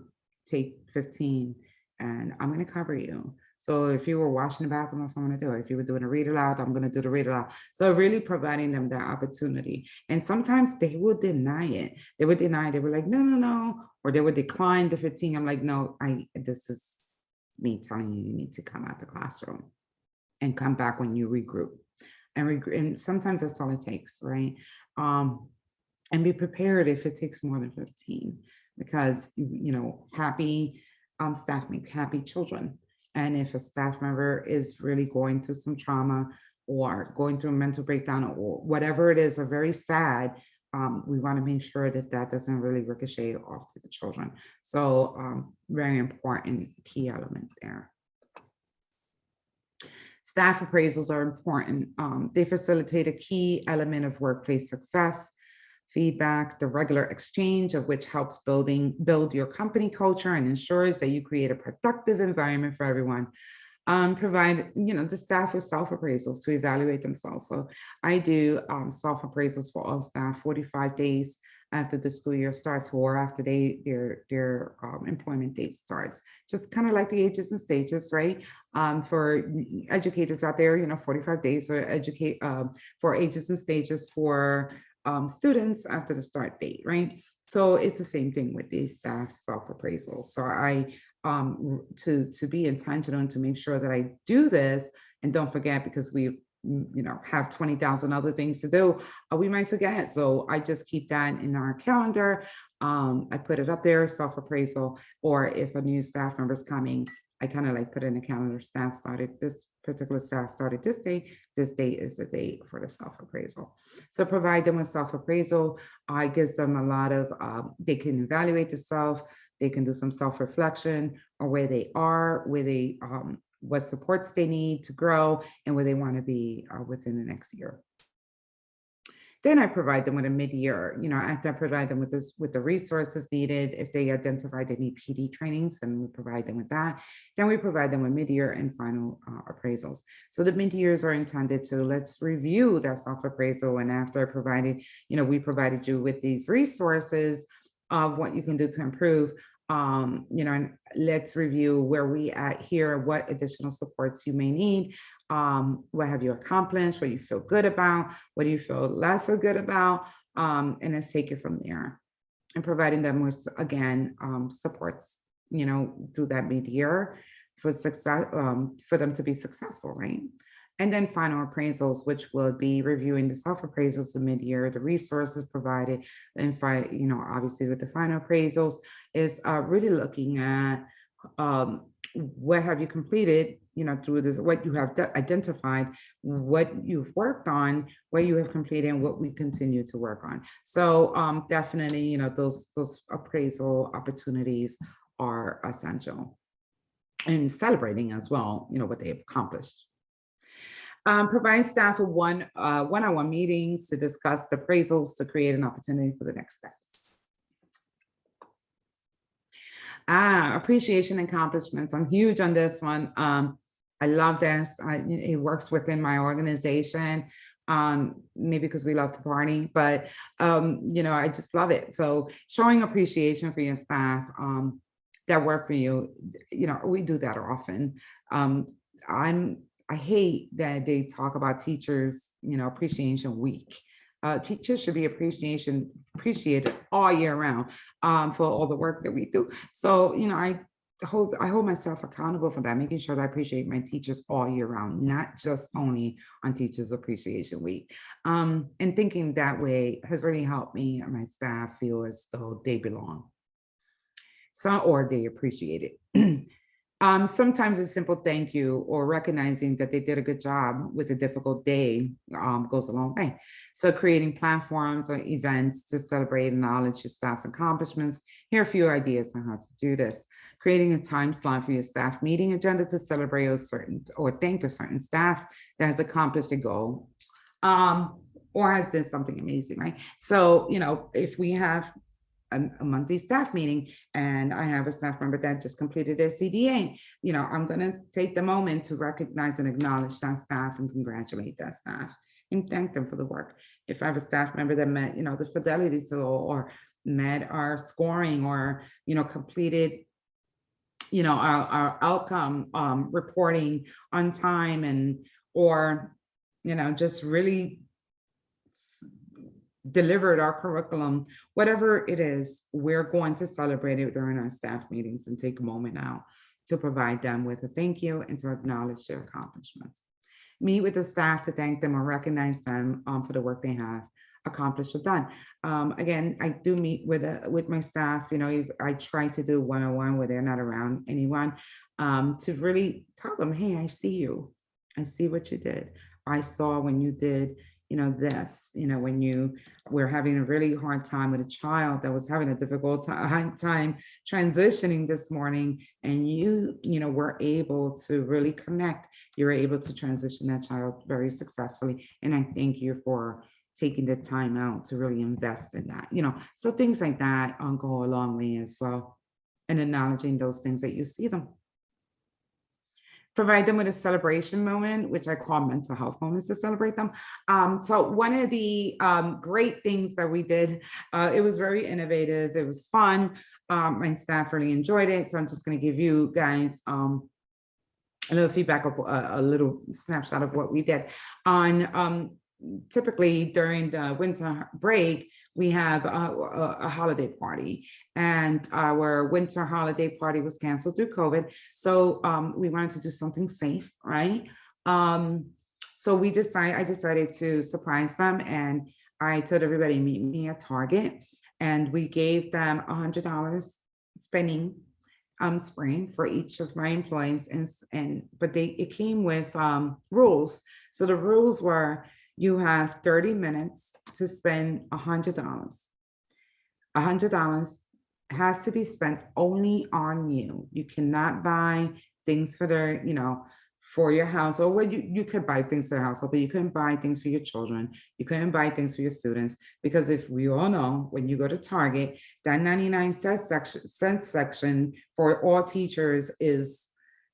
take 15 and I'm going to cover you. So if you were washing the bathroom, that's what I'm going to do. If you were doing a read aloud, I'm going to do the read aloud. So really providing them that opportunity. And sometimes they would deny it. They would deny. They were like, no, no, no. Or they would decline the 15. I'm like, no, this is me telling you, you need to come out the classroom and come back when you regroup. And sometimes that's all it takes, right? And be prepared if it takes more than 15, because happy staff make happy children. And if a staff member is really going through some trauma or going through a mental breakdown or whatever it is, or very sad, we want to make sure that that doesn't really ricochet off to the children. So very important key element there. Staff appraisals are important. They facilitate a key element of workplace success, feedback, the regular exchange of which helps build your company culture and ensures that you create a productive environment for everyone. Provide, the staff with self-appraisals to evaluate themselves. So I do self-appraisals for all staff 45 days after the school year starts or after their employment date starts. Just kind of like the ages and stages, right? For educators out there, 45 days for ages and stages for students after the start date, right? So it's the same thing with these staff self-appraisals. So I to be intentional and to make sure that I do this, and don't forget, because we have 20,000 other things to do, we might forget. So I just keep that in our calendar. I put it up there, self-appraisal, or if a new staff member is coming, I kind of like put in a calendar, this particular staff started this day is the date for the self-appraisal. So provide them with self-appraisal. It gives them a lot of, they can evaluate the self, they can do some self-reflection or where they are, what supports they need to grow and where they want to be within the next year. Then I provide them with a mid-year, after I provide them with the resources needed. If they identify they need PD trainings, then we provide them with that. Then we provide them with mid-year and final appraisals. So the mid-years are intended to, let's review that self-appraisal. And after I provided, we provided you with these resources of what you can do to improve. And let's review where we at here, what additional supports you may need. What have you accomplished, what you feel good about, what do you feel less so good about, and let's take it from there. And providing them with, again, supports, through that mid-year for success, for them to be successful, right? And then final appraisals, which will be reviewing the self-appraisals of mid-year, the resources provided, and obviously with the final appraisals is really looking at what have you completed, through this, what you have identified, what you've worked on, what you have completed, and what we continue to work on. So definitely, those appraisal opportunities are essential, and celebrating as well, what they have accomplished. Provide staff with one-on-one meetings to discuss the appraisals to create an opportunity for the next steps. Appreciation and accomplishments. I'm huge on this one. I love this. It works within my organization. Maybe because we love to party, but I just love it. So showing appreciation for your staff that work for you, we do that often. I hate that they talk about teachers, appreciation week. Teachers should be appreciated all year round for all the work that we do. So, I hold myself accountable for that, making sure that I appreciate my teachers all year round, not just only on Teachers Appreciation Week. And thinking that way has really helped me and my staff feel as though they belong. Or they appreciate it. Sometimes a simple thank you or recognizing that they did a good job with a difficult day goes a long way. So creating platforms or events to celebrate and acknowledge your staff's accomplishments. Here are a few ideas on how to do this. Creating a time slot for your staff meeting agenda to celebrate or thank a certain staff that has accomplished a goal or has done something amazing, right? So, if we have a monthly staff meeting and I have a staff member that just completed their CDA, I'm going to take the moment to recognize and acknowledge that staff and congratulate that staff and thank them for the work. If I have a staff member that met, the fidelity tool or met our scoring or, completed, our outcome reporting on time and, or, just really delivered our curriculum, whatever it is, we're going to celebrate it during our staff meetings and take a moment now to provide them with a thank you and to acknowledge their accomplishments. Meet with the staff to thank them or recognize them for the work they have accomplished or done. Again, I do meet with my staff, I try to do one-on-one where they're not around anyone to really tell them, hey, I see you. I see what you did. I saw when you did this, when you were having a really hard time with a child that was having a difficult time transitioning this morning, and you were able to really connect, you were able to transition that child very successfully. And I thank you for taking the time out to really invest in that, so things like that go a long way as well. And acknowledging those things that you see them. Provide them with a celebration moment, which I call mental health moments to celebrate them. So one of the great things that we did, it was very innovative. It was fun. My staff really enjoyed it. So I'm just going to give you guys a little feedback of a little snapshot of what we did. On typically during the winter break, we have a holiday party, and our winter holiday party was canceled through COVID. So we wanted to do something safe, right? So I decided to surprise them, and I told everybody, meet me at Target, and we gave them $100 spending spring for each of my employees, but it came with rules. So the rules were, you have 30 minutes to spend $100. $100 has to be spent only on you. You cannot buy things for for your household. Well, you could buy things for your household, but you couldn't buy things for your children. You couldn't buy things for your students, because if we all know, when you go to Target, that 99-cent section for all teachers is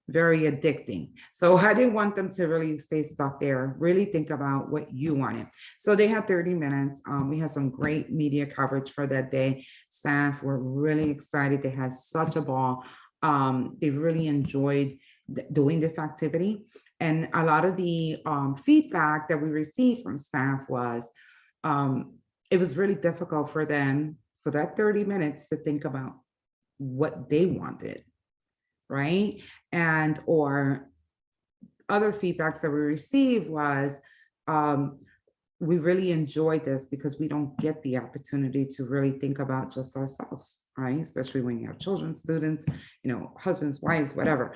very addicting. So I didn't want them to really stay stuck there. Really think about what you wanted. So they had 30 minutes. We had some great media coverage for that day. Staff were really excited. They had such a ball. They really enjoyed doing this activity. And a lot of the feedback that we received from staff was, it was really difficult for them for that 30 minutes to think about what they wanted. Right. And or other feedbacks that we received was, we really enjoyed this because we don't get the opportunity to really think about just ourselves, right? Especially when you have children, students, husbands, wives, whatever.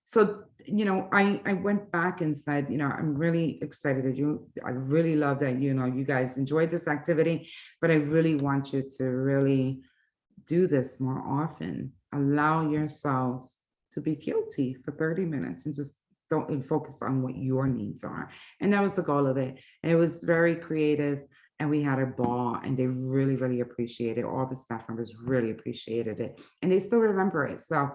So, I went back and said, I'm really excited that I really love that, you guys enjoyed this activity, but I really want you to really do this more often. Allow yourselves to be guilty for 30 minutes and just don't focus on what your needs are. And that was the goal of it. And it was very creative, and we had a ball, and they really, really appreciated it. All the staff members really appreciated it, and they still remember it. So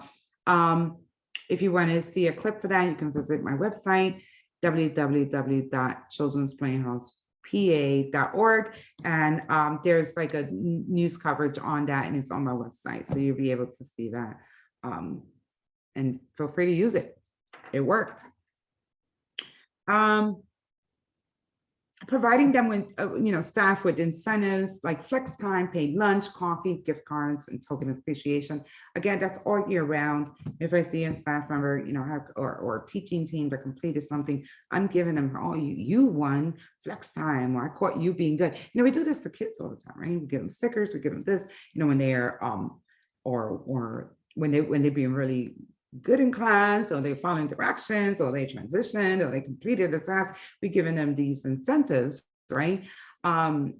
if you want to see a clip for that, you can visit my website, www.children'splayhouse.pa.org, and there's like a news coverage on that, and it's on my website, so you'll be able to see that, and feel free to use it. It worked. Providing them with staff with incentives like flex time, paid lunch, coffee, gift cards, and token appreciation. Again, that's all year round. If I see a staff member or teaching team that completed something, I'm giving them, oh, you won flex time, or I caught you being good. We do this to kids all the time, right? We give them stickers, we give them this, when they're or when they're being really good in class, or they following directions, or they transitioned, or they completed a task, we're giving them these incentives, right? And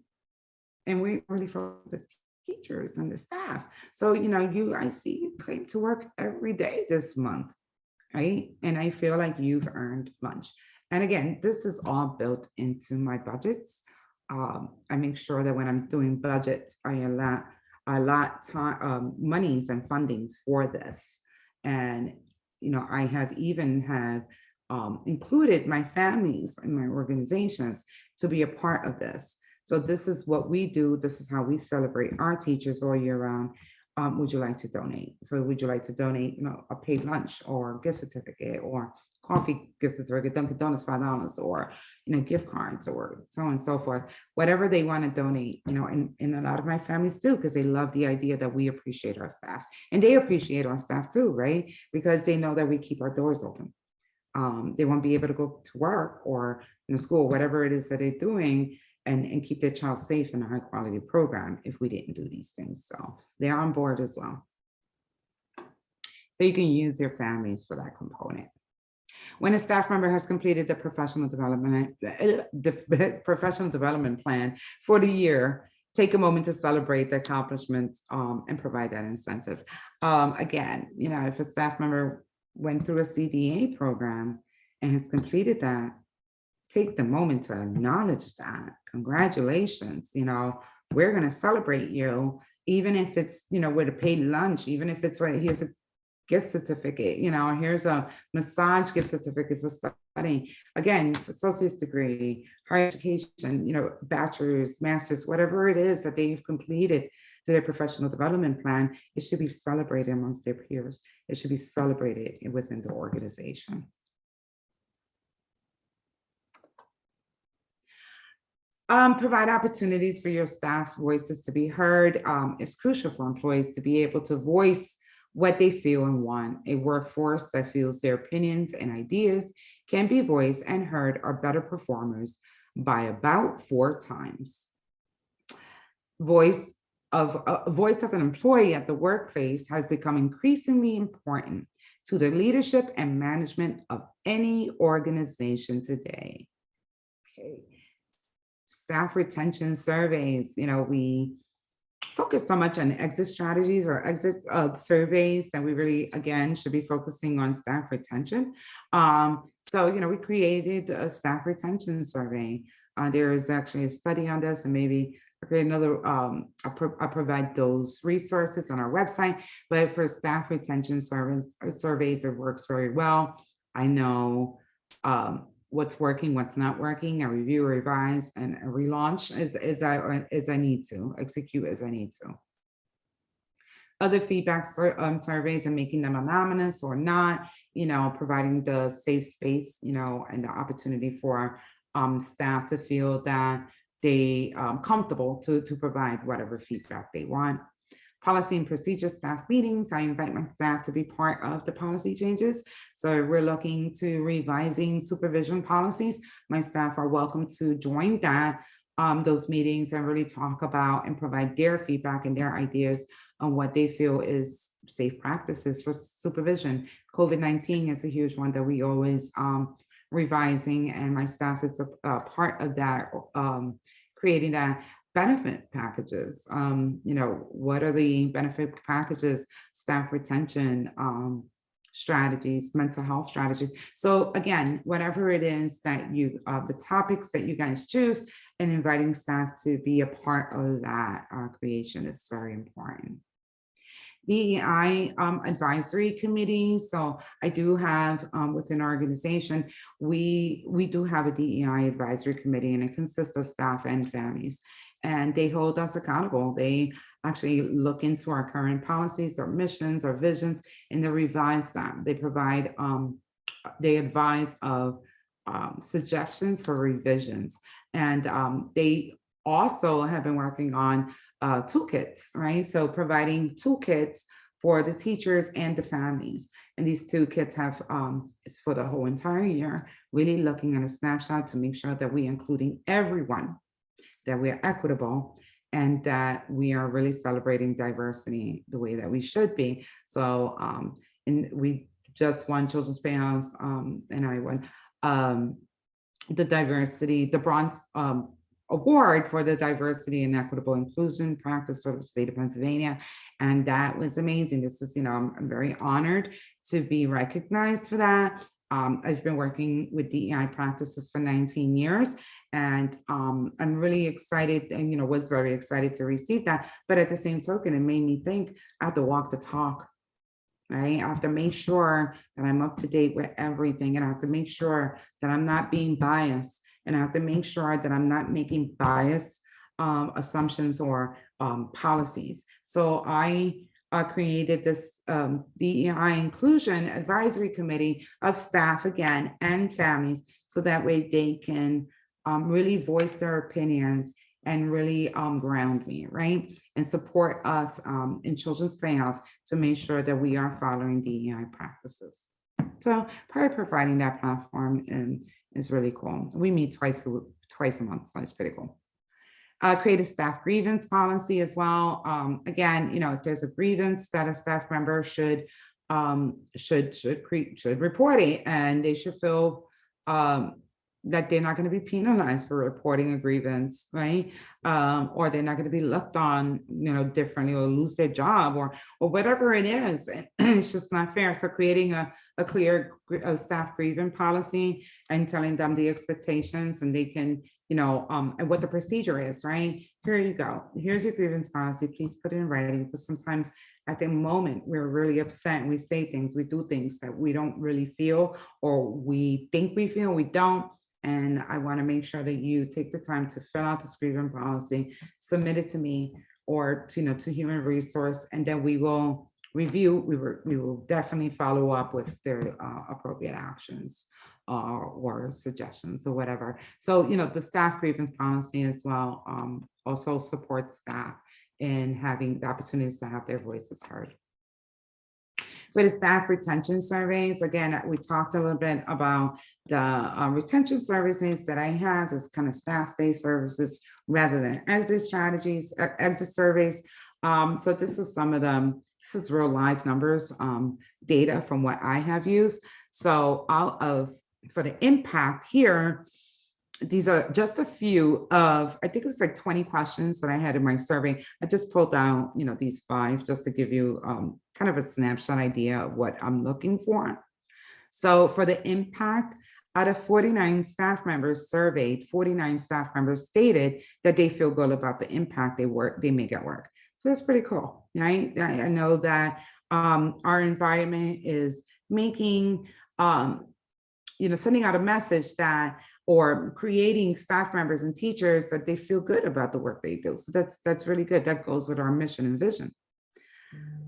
we really focus teachers and the staff. So, I see you came to work every day this month, right? And I feel like you've earned lunch. And again, this is all built into my budgets. I make sure that when I'm doing budgets, I a lot time, monies and fundings for this. And, I have even have included my families and my organizations to be a part of this. So this is what we do. This is how we celebrate our teachers all year round. Would you like to donate? So would you like to donate, a paid lunch or gift certificate or coffee gift certificate, Dunkin' Donuts, $5, or, gift cards or so on and so forth, whatever they want to donate, and a lot of my families do, because they love the idea that we appreciate our staff and they appreciate our staff too, right? Because they know that we keep our doors open. They won't be able to go to work or school, whatever it is that they're doing, and keep their child safe in a high quality program if we didn't do these things. So they're on board as well. So you can use your families for that component. When a staff member has completed the professional development plan for the year, take a moment to celebrate the accomplishments and provide that incentive. Again, if a staff member went through a CDA program and has completed that, take the moment to acknowledge that. Congratulations, we're going to celebrate you, even if it's, with a paid lunch, even if it's right, here's a gift certificate, here's a massage gift certificate for studying. Again, associate's degree, higher education, bachelor's, master's, whatever it is that they've completed to their professional development plan, it should be celebrated amongst their peers. It should be celebrated within the organization. Provide opportunities for your staff voices to be heard. It's crucial for employees to be able to voice what they feel and want. A workforce that feels their opinions and ideas can be voiced and heard are better performers by about 4 times. Voice of an employee at the workplace has become increasingly important to the leadership and management of any organization today. Okay. Staff retention surveys, we focus so much on exit strategies or exit surveys that we really, again, should be focusing on staff retention. So, we created a staff retention survey. There is actually a study on this, and maybe I'll create another, I'll provide those resources on our website. But for staff retention surveys, it works very well. I know what's working, what's not working. I review, revise, and relaunch as I need to, execute as I need to. Other feedback surveys and making them anonymous or not, providing the safe space, and the opportunity for staff to feel that they comfortable to provide whatever feedback they want. Policy and procedure staff meetings. I invite my staff to be part of the policy changes. So we're looking to revising supervision policies. My staff are welcome to join those meetings and really talk about and provide their feedback and their ideas on what they feel is safe practices for supervision. COVID-19 is a huge one that we always revising, and my staff is a part of that, creating that. Benefit packages, what are the benefit packages, staff retention strategies, mental health strategies. So again, whatever it is that you, the topics that you guys choose, and inviting staff to be a part of that creation is very important. DEI advisory committee. So I do have within our organization, we do have a DEI advisory committee, and it consists of staff and families. And they hold us accountable. They actually look into our current policies, our missions, our visions, and they revise them. They provide, they advise of suggestions for revisions. And they also have been working on toolkits, right? So providing toolkits for the teachers and the families. And these toolkits have, is for the whole entire year, really looking at a snapshot to make sure that we're including everyone, that we are equitable, and that we are really celebrating diversity the way that we should be. So, and we just won Children's Playhouse, and I won the diversity, the bronze award for the diversity and equitable inclusion practice for the state of Pennsylvania. And that was amazing. This is, I'm very honored to be recognized for that. I've been working with DEI practices for 19 years, and I'm really excited and, was very excited to receive that. But at the same token, it made me think I have to walk the talk, right? I have to make sure that I'm up to date with everything, and I have to make sure that I'm not being biased, and I have to make sure that I'm not making biased assumptions or policies. So I created this DEI Inclusion Advisory Committee of staff again and families, so that way they can really voice their opinions and really ground me, right? And support us in children's playhouse to make sure that we are following DEI practices. So probably providing that platform is really cool. We meet twice a month, so it's pretty cool. Create a staff grievance policy as well. Again, if there's a grievance that a staff member should report it, and they should feel that they're not going to be penalized for reporting a grievance, right? Or they're not going to be looked on, differently, or lose their job, or whatever it is. It's just not fair. So creating a clear staff grievance policy and telling them the expectations, and they can, and what the procedure is, right? Here you go. Here's your grievance policy. Please put it in writing, because sometimes at the moment we're really upset and we say things, we do things that we don't really feel, or we think we feel, we don't. And I want to make sure that you take the time to fill out the grievance policy, submit it to me, or to human resource, and then we will review. We will definitely follow up with their appropriate actions or suggestions or whatever. So the staff grievance policy as well also supports staff in having the opportunities to have their voices heard. For the staff retention surveys, again, we talked a little bit about the retention services that I have, just kind of staff stay services rather than exit strategies, exit surveys. So this is some of them. This is real live numbers, data from what I have used. So for the impact here, these are just a few of, I think it was like 20 questions that I had in my survey. I just pulled out, these 5 just to give you kind of a snapshot idea of what I'm looking for. So for the impact, out of 49 staff members surveyed, 49 staff members stated that they feel good about the impact they make at work. So that's pretty cool, right? I know that our environment is making, sending out a message that, or creating staff members and teachers that they feel good about the work they do. So that's really good. That goes with our mission and vision.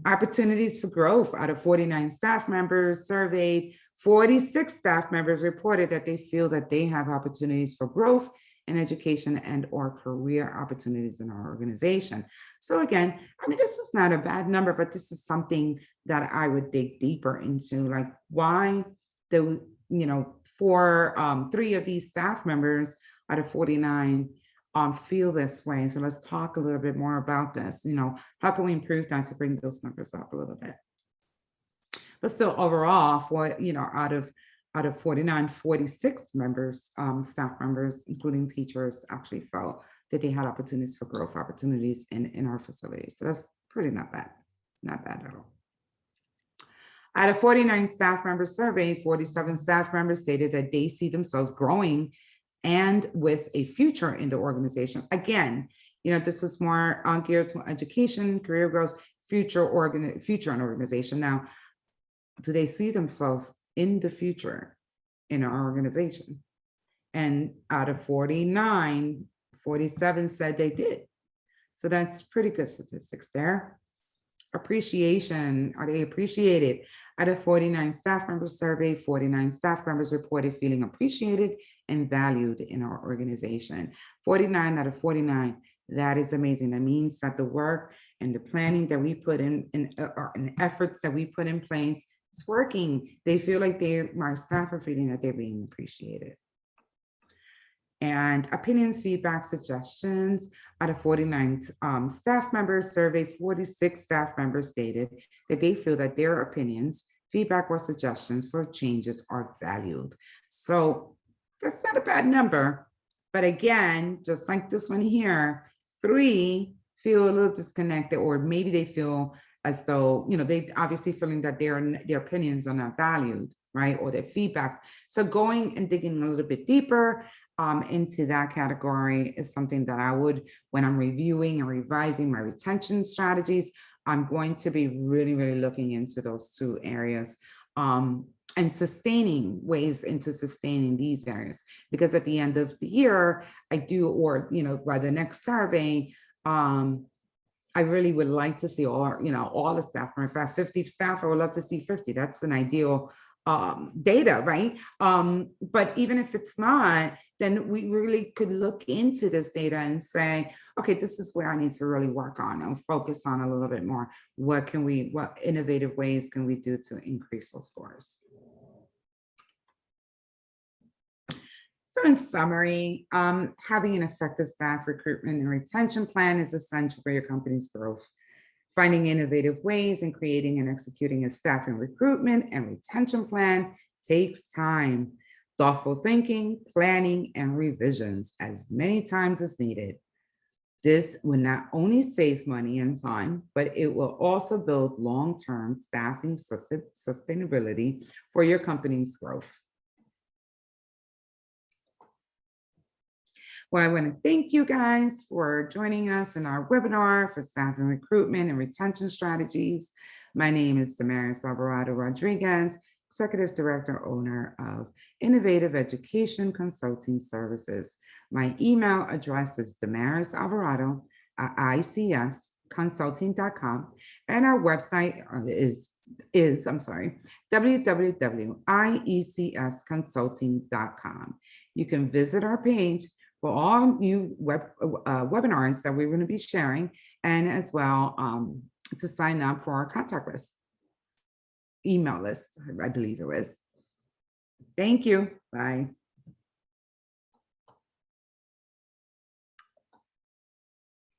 Opportunities for growth. Out of 49 staff members surveyed, 46 staff members reported that they feel that they have opportunities for growth in education and or career opportunities in our organization. So again, this is not a bad number, but this is something that I would dig deeper into, like why the, for 3 of these staff members out of 49 feel this way. So let's talk a little bit more about this. How can we improve that to bring those numbers up a little bit? But still, overall, for out of 49, 46 members, staff members, including teachers, actually felt that they had opportunities for growth opportunities in our facilities. So that's pretty not bad at all. Out of 49 staff members surveyed, 47 staff members stated that they see themselves growing and with a future in the organization. Again, this was more geared to education, career growth, future in organization. Now, do they see themselves in the future in our organization? And out of 49, 47 said they did. So that's pretty good statistics there. Appreciation, are they appreciated? Out of 49 staff members surveyed, 49 staff members reported feeling appreciated and valued in our organization. 49 out of 49, that is amazing. That means that the work and the planning that we put in efforts that we put in place is working. They feel like my staff are feeling that they're being appreciated. And opinions, feedback, suggestions. Out of 49 staff members surveyed, 46 staff members stated that they feel that their opinions, feedback, or suggestions for changes are valued. So that's not a bad number. But again, just like this one here, 3 feel a little disconnected, or maybe they feel as though, they obviously feeling that their opinions are not valued. right? Or their feedback. So going and digging a little bit deeper into that category is something that I would, when I'm reviewing and revising my retention strategies, I'm going to be really, really looking into those two areas. And sustaining ways into sustaining these areas, because at the end of the year, I do, or, you know, by the next survey, I really would like to see all, you know, all the staff. If I have 50 staff, I would love to see 50. That's an ideal data, right? But even if it's not, then we really could look into this data and say, okay, this is where I need to really work on and focus on a little bit more. What innovative ways can we do to increase those scores? So in summary, having an effective staff recruitment and retention plan is essential for your company's growth. Finding innovative ways and creating and executing a staffing recruitment and retention plan takes time, thoughtful thinking, planning, and revisions as many times as needed. This will not only save money and time, but it will also build long-term staffing sustainability for your company's growth. Well, I want to thank you guys for joining us in our webinar for staffing recruitment and retention strategies. My name is Damaris Alvarado-Rodriguez, Executive Director, owner of Innovative Education Consulting Services. My email address is damaris.alvarado@icsconsulting.com, and our website is www.iecsconsulting.com. You can visit our page for all new webinars that we're going to be sharing, and as well to sign up for our contact list, email list, I believe it was. Thank you. Bye.